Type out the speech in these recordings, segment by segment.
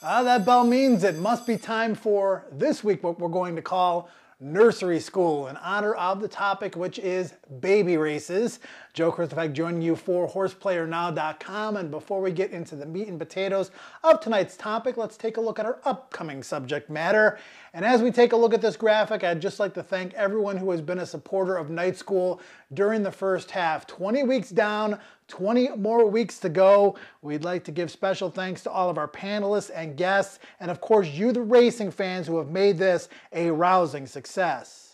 That bell means it must be time for this week what we're going to call Nursery School in honor of the topic, which is baby races. Joe Christopher joining you for horseplayernow.com, and before we get into the meat and potatoes of tonight's topic, let's take a look at our upcoming subject matter. And as we take a look at this graphic, I'd just like to thank everyone who has been a supporter of Night School during the first half. 20 weeks down, 20 more weeks to go. We'd like to give special thanks to all of our panelists and guests, and of course you, the racing fans, who have made this a rousing success.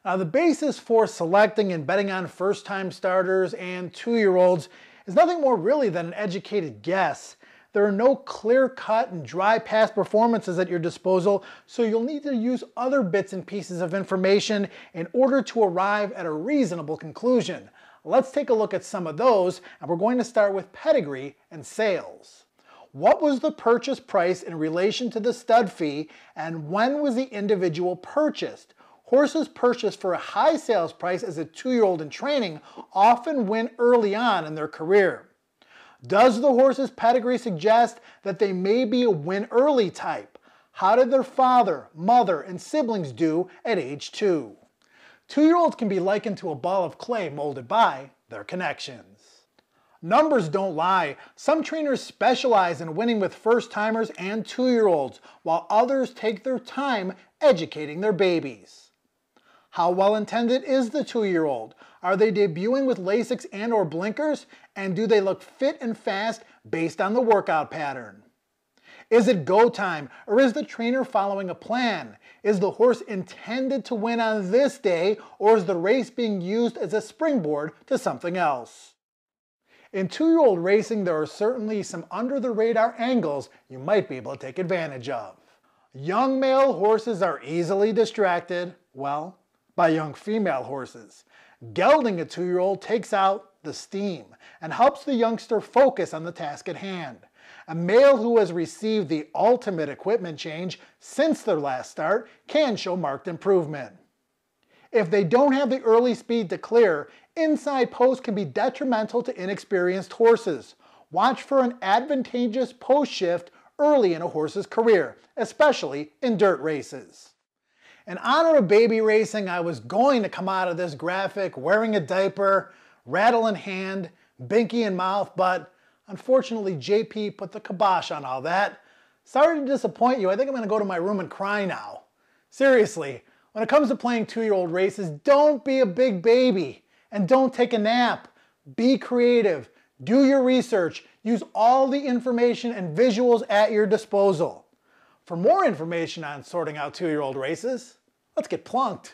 Now, the basis for selecting and betting on first-time starters and 2-year-olds is nothing more really than an educated guess. There are no clear-cut and dry past performances at your disposal, so you'll need to use other bits and pieces of information in order to arrive at a reasonable conclusion. Let's take a look at some of those, and we're going to start with pedigree and sales. What was the purchase price in relation to the stud fee, and when was the individual purchased? Horses purchased for a high sales price as a 2-year-old in training often win early on in their career. Does the horse's pedigree suggest that they may be a win early type? How did their father, mother, and siblings do at age 2? 2-year-olds can be likened to a ball of clay molded by their connections. Numbers don't lie. Some trainers specialize in winning with first-timers and 2-year-olds, while others take their time educating their babies. How well-intended is the 2-year-old? Are they debuting with Lasix and or blinkers? And do they look fit and fast based on the workout pattern? Is it go time, or is the trainer following a plan? Is the horse intended to win on this day, or is the race being used as a springboard to something else? In 2-year-old racing, there are certainly some under-the-radar angles you might be able to take advantage of. Young male horses are easily distracted, well, by young female horses. Gelding a 2-year-old takes out the steam and helps the youngster focus on the task at hand. A male who has received the ultimate equipment change since their last start can show marked improvement. If they don't have the early speed to clear, inside post can be detrimental to inexperienced horses. Watch for an advantageous post shift early in a horse's career, especially in dirt races. In honor of baby racing, I was going to come out of this graphic wearing a diaper, rattle in hand, binky in mouth, but unfortunately JP put the kibosh on all that. Sorry to disappoint you, I think I'm going to go to my room and cry now. Seriously, when it comes to playing 2-year-old races, don't be a big baby and don't take a nap. Be creative, do your research, use all the information and visuals at your disposal. For more information on sorting out 2-year-old races, let's get plunked.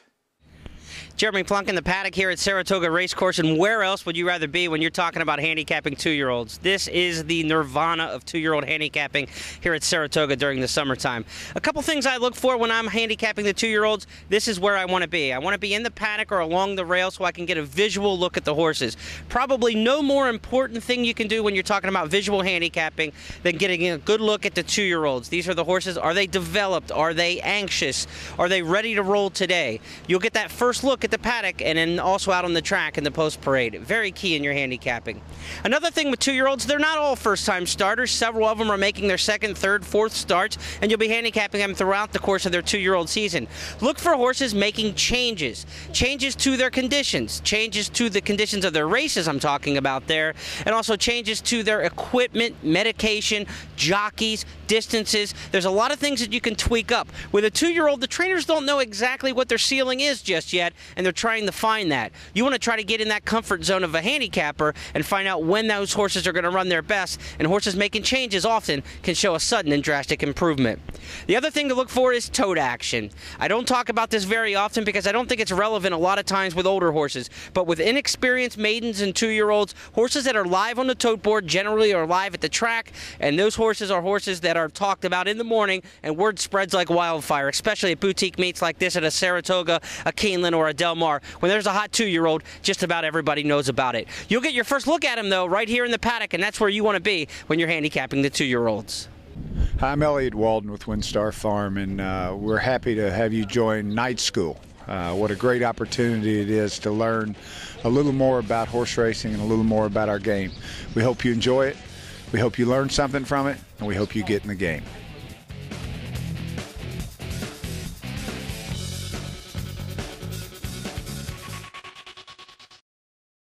Jeremy Plunk in the paddock here at Saratoga Racecourse, and where else would you rather be when you're talking about handicapping 2-year-olds? This is the nirvana of 2-year-old handicapping here at Saratoga during the summertime. A couple things I look for when I'm handicapping the 2-year-olds. This is where I want to be. I want to be in the paddock or along the rail so I can get a visual look at the horses. Probably no more important thing you can do when you're talking about visual handicapping than getting a good look at the 2-year-olds. These are the horses. Are they developed? Are they anxious? Are they ready to roll today? You'll get that first look at the paddock and then also out on the track in the post parade. Very key in your handicapping. Another thing with 2-year-olds, they're not all first-time starters. Several of them are making their second, third, fourth starts, and you'll be handicapping them throughout the course of their 2-year-old season. Look for horses making changes to their conditions, changes to the conditions of their races I'm talking about there, and also changes to their equipment, medication, jockeys, distances. There's a lot of things that you can tweak up. With a 2-year-old, the trainers don't know exactly what their ceiling is just yet, and they're trying to find that. You want to try to get in that comfort zone of a handicapper and find out when those horses are going to run their best, and horses making changes often can show a sudden and drastic improvement. The other thing to look for is tote action. I don't talk about this very often because I don't think it's relevant a lot of times with older horses, but with inexperienced maidens and 2-year-olds, horses that are live on the tote board generally are live at the track, and those horses are horses that are talked about in the morning, and word spreads like wildfire, especially at boutique meets like this at a Saratoga, a Keeneland, or a Del Mar. When there's a hot 2-year-old, just about everybody knows about it. You'll get your first look at him, though, right here in the paddock, and that's where you want to be when you're handicapping the 2-year-olds. Hi, I'm Elliot Walden with WinStar Farm, and we're happy to have you join Night School. What a great opportunity it is to learn a little more about horse racing and a little more about our game. We hope you enjoy it. We hope you learn something from it, and we hope you get in the game.